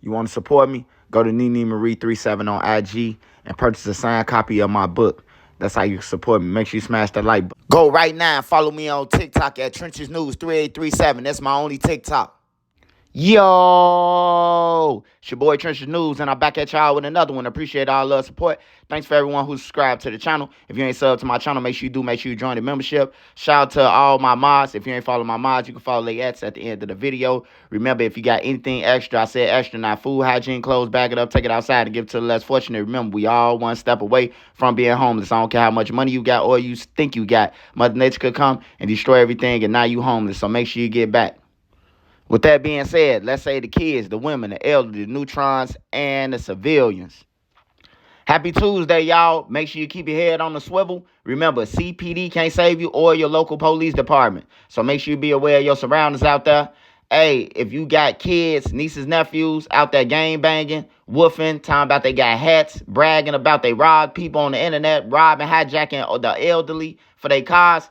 You want to support me? Go to Nene Marie 37 on IG and purchase a signed copy of my book. That's how you support me. Make sure you smash that like button. Go right now and follow me on TikTok at Trenches News 3837. That's my only TikTok. Yo, it's your boy Trenches News, and I'm back at y'all with another one. Appreciate all love support. Thanks for everyone who subscribed to the channel. If you ain't subbed to my channel, make sure you do. Make sure you join the membership. Shout out to all my mods. If you ain't follow my mods, you can follow their ads at the end of the video. Remember, if you got anything extra, I said extra, not food, hygiene, clothes, bag it up, take it outside, and give it to the less fortunate. Remember, we all one step away from being homeless. I don't care how much money you got or you think you got. Mother Nature could come and destroy everything, and now you homeless. So make sure you get back. With that being said, let's say the kids, the women, the elderly, the neutrons, and the civilians. Happy Tuesday, y'all. Make sure you keep your head on the swivel. Remember, CPD can't save you or your local police department. So make sure you be aware of your surroundings out there. Hey, if you got kids, nieces, nephews out there gang banging, woofing, talking about they got hats, bragging about they robbed people on the internet, robbing, hijacking the elderly for their cars,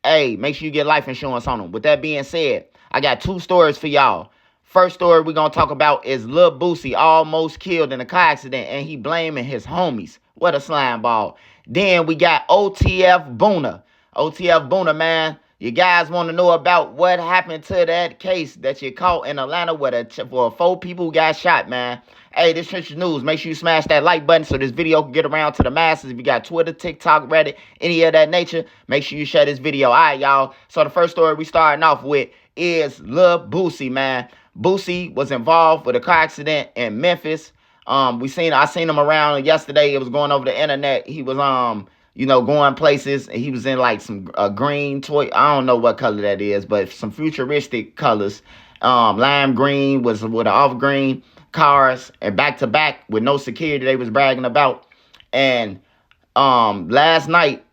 hey, make sure you get life insurance on them. With that being said, I got two stories for y'all. First story we're going to talk about is Lil Boosie almost killed in a car accident, and he blaming his homies. What a slime ball. Then we got OTF Boona. OTF Boona, man. You guys want to know about what happened to that case that you caught in Atlanta where 4 people got shot, man. Hey, this Trenches News. Make sure you smash that like button so this video can get around to the masses. If you got Twitter, TikTok, Reddit, any of that nature, make sure you share this video. All right, y'all. So the first story we starting off with is Lil Boosie, man. Boosie was involved with a car accident in Memphis. I seen him around yesterday. It was going over the internet. He was going places, and he was in like some green toy. I don't know what color that is, but some futuristic colors. Lime green was with an off green cars, and back to back with no security they was bragging about. And yesterday,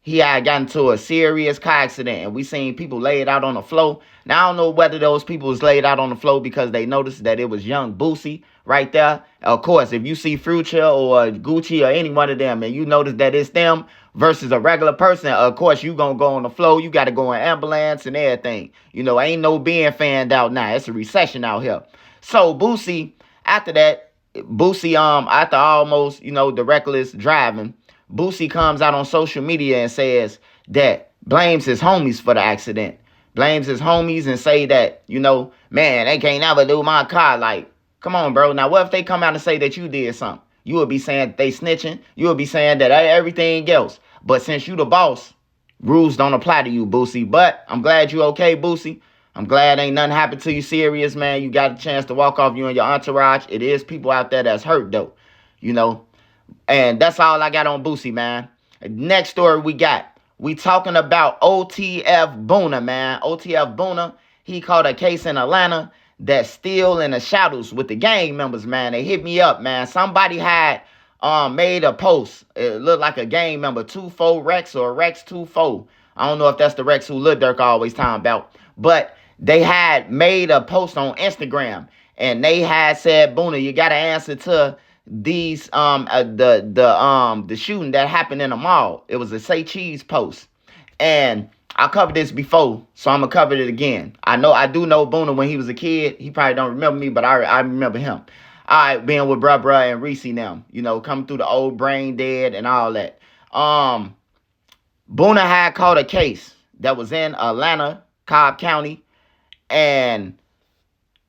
he had gotten into a serious car accident, and we seen people laid out on the floor. Now, I don't know whether those people was laid out on the floor because they noticed that it was young Boosie right there. Of course, if you see Future or Gucci or any one of them, and you notice that it's them versus a regular person, of course, you gonna go on the floor. You got to go in ambulance and everything. Ain't no being fanned out now. It's a recession out here. So, Boosie, after almost, the reckless driving, Boosie comes out on social media and says that blames his homies for the accident. Blames his homies and say that, man, they can't never do my car. Like, come on, bro. Now, what if they come out and say that you did something? You would be saying they snitching. You would be saying that everything else. But since you the boss, rules don't apply to you, Boosie. But I'm glad you okay, Boosie. I'm glad ain't nothing happened to you serious, man. You got a chance to walk off, you and your entourage. It is people out there that's hurt, though. And that's all I got on Boosie, man. Next story we talking about OTF Boona, man. OTF Boona, he caught a case in Atlanta that's still in the shadows with the gang members, man. They hit me up, man. Somebody had made a post. It looked like a gang member, 24 Rex or Rex 24. I don't know if that's the Rex who Lil Durk always talking about. But they had made a post on Instagram, and they had said, Boona, you got to answer to these the shooting that happened in a mall. It was a Say Cheese post, and I covered this before, so I'm gonna cover it again. I do know Boona when he was a kid. He probably don't remember me, but I remember him. All right, being with bruh and Reese now, coming through the old brain dead and all that. Boona had caught a case that was in Atlanta, Cobb County, and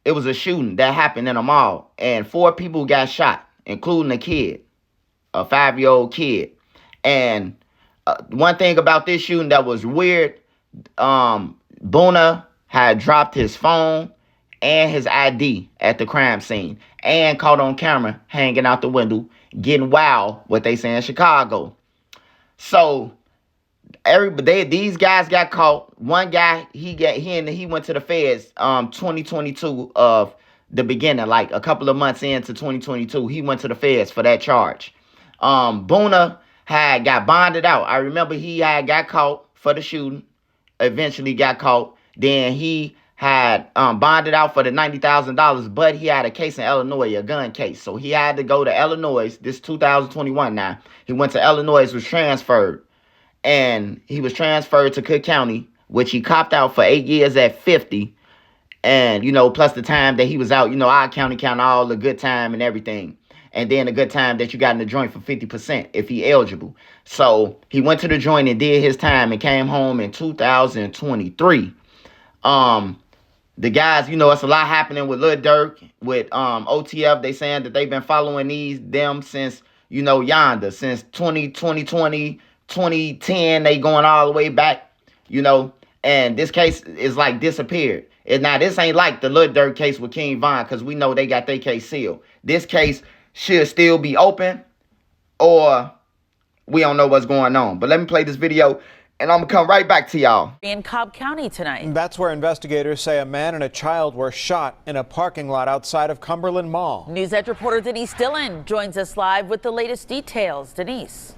it was a shooting that happened in a mall, and 4 people got shot, including a kid, a 5-year-old kid. And one thing about this shooting that was weird, Boona had dropped his phone and his ID at the crime scene and caught on camera hanging out the window, getting wild, what they say in Chicago. So these guys got caught. One guy, he went to the feds 2022 of the beginning, like a couple of months into 2022, he went to the feds for that charge. Boona had got bonded out. I remember he had got caught for the shooting, eventually got caught. Then he had bonded out for the $90,000, but he had a case in Illinois, a gun case. So he had to go to Illinois. This 2021 now. He went to Illinois, was transferred. And he was transferred to Cook County, which he copped out for 8 years at 50. And, plus the time that he was out, I count all the good time and everything. And then the good time that you got in the joint for 50% if he eligible. So he went to the joint and did his time and came home in 2023. The guys, it's a lot happening with Lil Durk, with OTF. They saying that they've been following them since, yonder, since 2020, 2010. They going all the way back, and this case is like disappeared. And now this ain't like the Lil Durk case with King Von, because we know they got their case sealed. This case should still be open, or we don't know what's going on. But let me play this video, and I'm going to come right back to y'all. In Cobb County tonight. That's where investigators say a man and a child were shot in a parking lot outside of Cumberland Mall. News Edge reporter Denise Dillon joins us live with the latest details. Denise.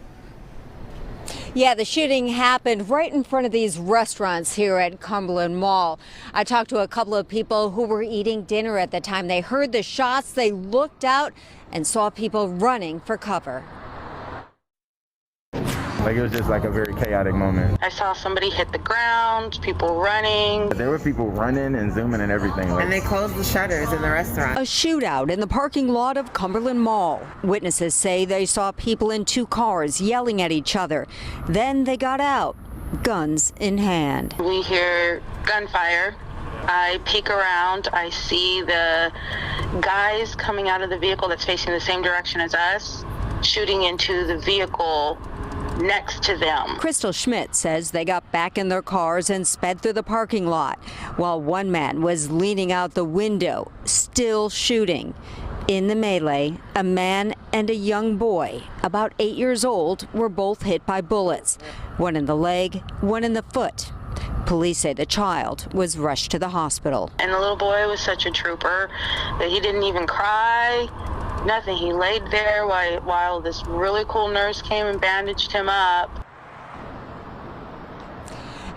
Yeah, the shooting happened right in front of these restaurants here at Cumberland Mall. I talked to a couple of people who were eating dinner at the time. They heard the shots. They looked out and saw people running for cover. Like, it was just like a very chaotic moment. I saw somebody hit the ground, people running. There were people running and zooming and everything. And they closed the shutters in the restaurant. A shootout in the parking lot of Cumberland Mall. Witnesses say they saw people in two cars yelling at each other. Then they got out, guns in hand. We hear gunfire. I peek around. I see the guys coming out of the vehicle that's facing the same direction as us, shooting into the vehicle next to them. Crystal Schmidt says they got back in their cars and sped through the parking lot while one man was leaning out the window, still shooting. In the melee, a man and a young boy, about 8 years old, were both hit by bullets. One in the leg, one in the foot. Police say the child was rushed to the hospital. And the little boy was such a trooper that he didn't even cry. Nothing. He laid there while this really cool nurse came and bandaged him up.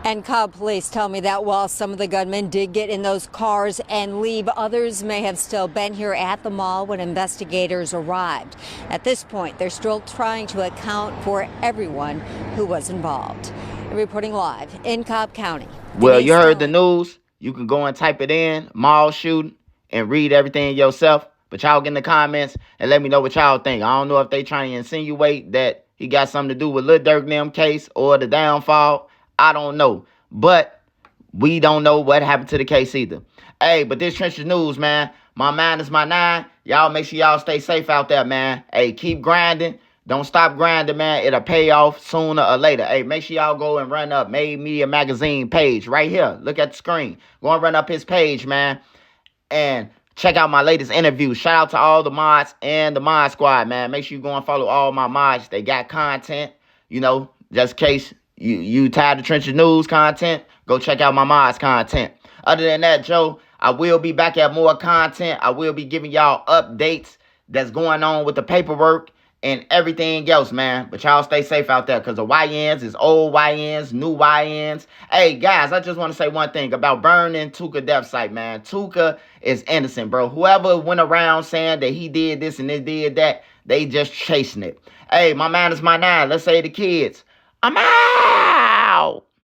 And Cobb police tell me that while some of the gunmen did get in those cars and leave, others may have still been here at the mall when investigators arrived. At this point, they're still trying to account for everyone who was involved. Reporting live in Cobb County. Well, you heard the news. You can go and type it in, mall shooting, and read everything yourself. But y'all get in the comments and let me know what y'all think. I don't know if they trying to insinuate that he got something to do with Lil Durk and them case or the downfall. I don't know. But we don't know what happened to the case either. Hey, but this Trenches News, man. My mind is my nine. Y'all make sure y'all stay safe out there, man. Hey, keep grinding. Don't stop grinding, man. It'll pay off sooner or later. Hey, make sure y'all go and run up Made Media Magazine page right here. Look at the screen. Go and run up his page, man. And check out my latest interview. Shout out to all the mods and the mod squad, man. Make sure you go and follow all my mods. They got content, just in case you tired of Trenches News content, go check out my mods content. Other than that, Joe, I will be back at more content. I will be giving y'all updates that's going on with the paperwork and everything else, man. But y'all stay safe out there, because the YNs is old YNs, new YNs. Hey, guys, I just want to say one thing about burning Tuka death site, man. Tuka is innocent, bro. Whoever went around saying that he did this and they did that, they just chasing it. Hey, my man is my nine. Let's say the kids, I'm out.